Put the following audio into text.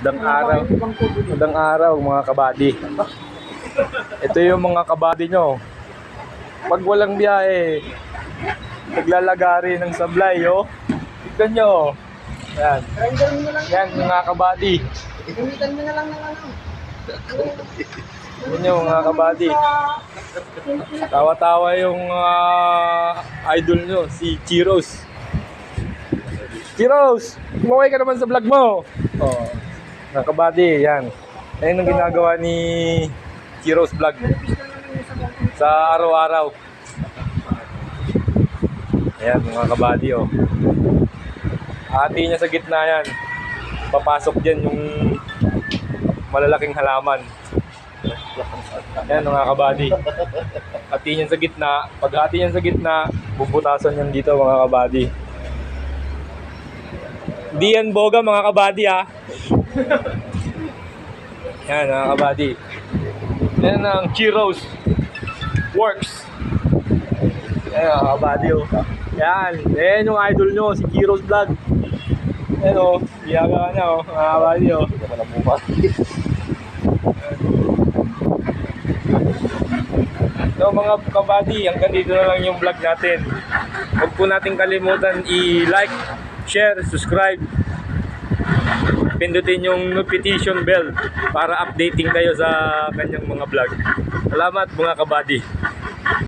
Magandang araw mga kabady. Ito yung mga kabady nyo. Pag walang biyahe, naglalagari ng sablay, oh. Tignan nyo. Yan. Yan mga kabady. Gamitan mo na lang ng ano. Tignan nyo mga kabady. Tawa-tawa yung idol nyo, si Chiros. Chiros, kumaway ka naman sa vlog mo. Oh, mga kabady, yan. Yan ang ginagawa ni Chiros Vlog sa araw-araw. Ayan mga kabady, oh. Hati niya sa gitna yan. Papasok dyan yung malalaking halaman. Ayan mga kabady. Hati niya sa gitna. Pag hati niya sa gitna, bubutasan yan dito mga kabady. Di yan boga mga kabady, ha. Yan mga kabady. Yan ang Chiros Works. Yan mga kabady, oh. Yan. Yan yung idol nyo, si Chiros Vlog. Yan, oh. Ginagawa niya, oh. Mga kabady, oh. So mga kabady, hanggang dito na lang yung vlog natin. Huwag po natin kalimutan i-like, share, subscribe. Pindutin yung notification bell para updating kayo sa kanyang mga vlog. Salamat mga kabady.